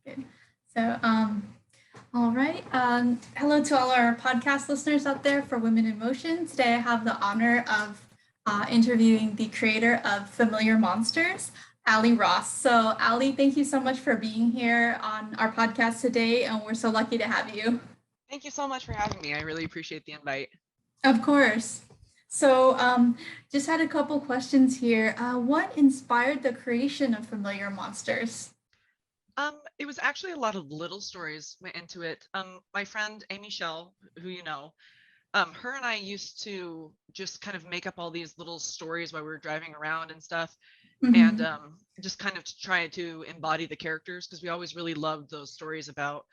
Good. So, all right. Hello to all our podcast listeners out there for Women in Motion. Today I have the honor of interviewing the creator of Familiar Monsters, Ali Ross. So, Ali, thank you so much for being here on our podcast today, and we're so lucky to have you. Thank you so much for having me. I really appreciate the invite. Of course. So, just had a couple questions here. What inspired the creation of Familiar Monsters? It was actually a lot of little stories went into it. My friend Amy Shell, who you know, her and I used to just kind of make up all these little stories while we were driving around and stuff, and Mhm. just kind of to try to embody the characters because we always really loved those stories about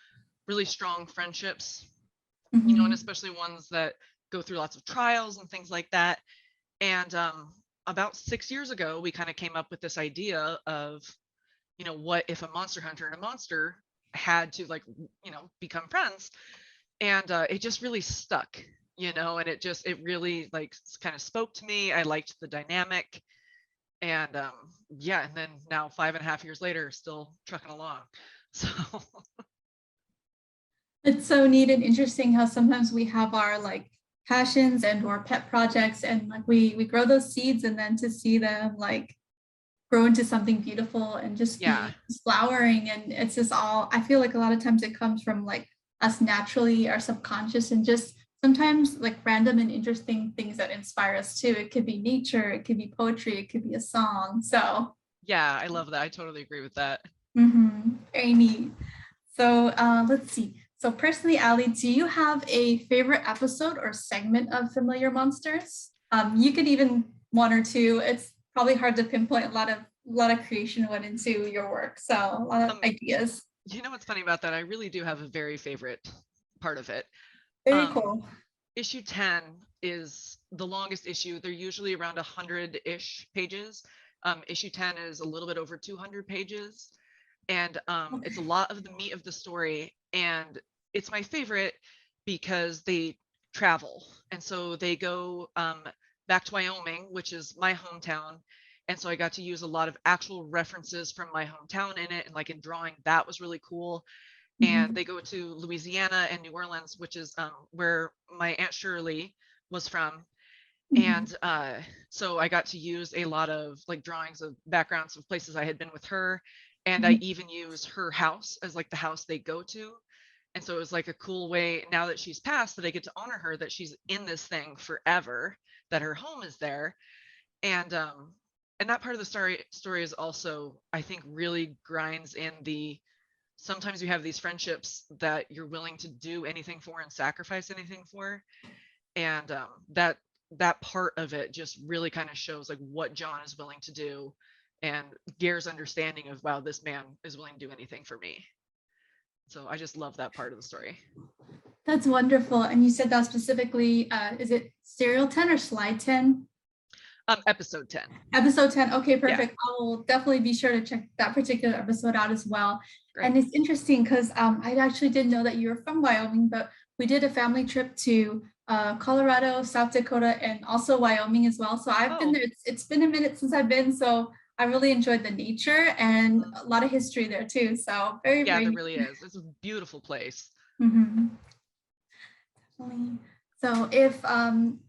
really strong friendships, and Mhm. especially ones that go through lots of trials and things like that. And about 6 years ago, we kind of came up with this idea of what if a monster hunter and a monster had to become friends, and it just really stuck, and it really like kind of spoke to me. I liked the dynamic, and yeah, and then now 5.5 years later, still trucking along. So It's so neat and interesting how sometimes we have our like passions and or pet projects and like we grow those seeds and then to see them like grow into something beautiful and just yeah. be flowering and it's just all I feel like a lot of times it comes from like us naturally, our subconscious and just sometimes like random and interesting things that inspire us too. It could be nature, it could be poetry, it could be a song. So Yeah, I love that. I totally agree with that. very neat. So let's see. So personally, Ali, do you have a favorite episode or segment of Familiar Monsters? You could even one or two. It's probably hard to pinpoint. A lot of creation went into your work, so a lot of um ideas. you know what's funny about that? I really do have a very favorite part of it. Very um cool. Issue 10 is the longest issue. They're usually around 100-ish pages. Issue 10 is a little bit over 200 pages, and it's a Okay. lot of the meat of the story. And it's my favorite because they travel, and so they go back to Wyoming, which is my hometown. And so I got to use a lot of actual references from my hometown in it, and like in drawing, that was really cool. And Mhm. they go to Louisiana and New Orleans, which is where my Aunt Shirley was from. Mhm. And so I got to use a lot of like drawings of backgrounds of places I had been with her. And I Mhm. even used her house as like the house they go to. And so it was like a cool way, now that she's passed, that I get to honor her, that she's in this thing forever, that her home is there. And that part of the story is also, I think, really grinds in the sometimes you have these friendships that you're willing to do anything for and sacrifice anything for. And that part of it just really kind of shows like what Jon is willing to do, and Gare's understanding of, wow, this man is willing to do anything for me. So I just love that part of the story. That's wonderful. And you said that specifically, is it serial 10 or slide 10? Episode 10. Episode 10. Okay, Yeah. perfect. I will definitely be sure to check that particular episode out as well. And Great. it's interesting because I actually didn't know that you were from Wyoming, but we did a family trip to Colorado, South Dakota, and also Wyoming as well. So I've been Oh. there. It's been a minute since I've been, so I really enjoyed the nature and Mhm. a lot of history there too. So very, Yeah, very there neat. really is. It's a beautiful place. Mhm. Definitely. So if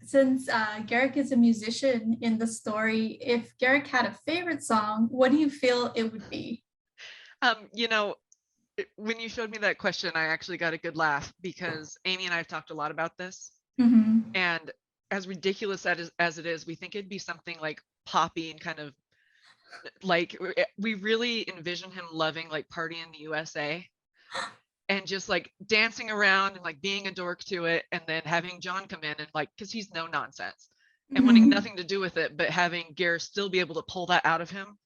since Garrick is a musician in the story, if Garrick had a favorite song, what do you feel it would be? You know, when you showed me that question, I actually got a good laugh because Amy and I have talked a lot about this. Mm-hmm. And as ridiculous as it is, we think it'd be something like poppy and kind of like we really envision him loving like Party in the USA and just like dancing around and like being a dork to it, and then having Jon come in and like, because he's no nonsense and wanting Mm-hmm. nothing to do with it, but having Gare still be able to pull that out of him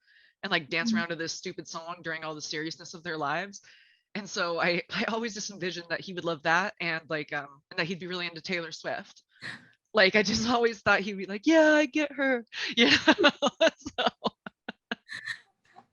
and like dance around to this stupid song during all the seriousness of their lives. And so I always just envisioned that he would love that, and like and that he'd be really into Taylor Swift. Like I just always thought he'd be like, yeah, I get her. Yeah. So,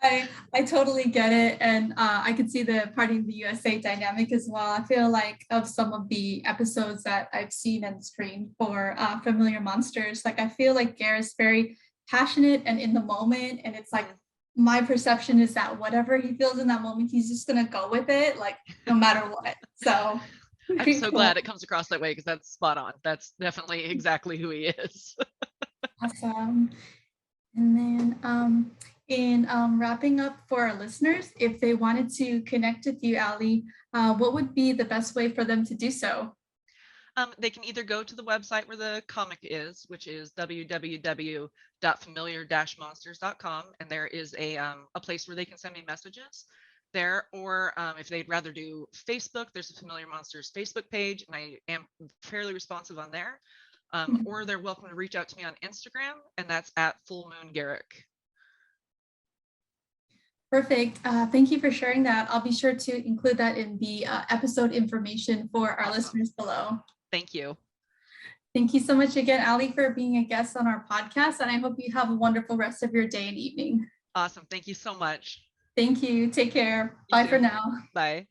I totally get it, and I could see the Party of the USA dynamic as well. I feel like of some of the episodes that I've seen and screened for Familiar Monsters, like I feel like Gare is very passionate and in the moment, and it's like mhm. my perception is that whatever he feels in that moment, he's just gonna go with it, like no matter what. So I'm so cool. glad it comes across that way because that's spot on. That's definitely exactly who he is. Awesome. And then in wrapping up for our listeners, if they wanted to connect with you, Ali, what would be the best way for them to do so? They can either go to the website where the comic is, which is www.familiar-monsters.com, and there is a place where they can send me messages there. Or if they'd rather do Facebook, there's a Familiar Monsters Facebook page, and I am fairly responsive on there. Or they're welcome to reach out to me on Instagram, and that's at Full Moon Garrick. Perfect. Thank you for sharing that. I'll be sure to include that in the episode information for our listeners below. Thank you. Thank you so much again, Ali, for being a guest on our podcast. And I hope you have a wonderful rest of your day and evening. Awesome. Thank you so much. Thank you. Take care. Bye for now. Bye.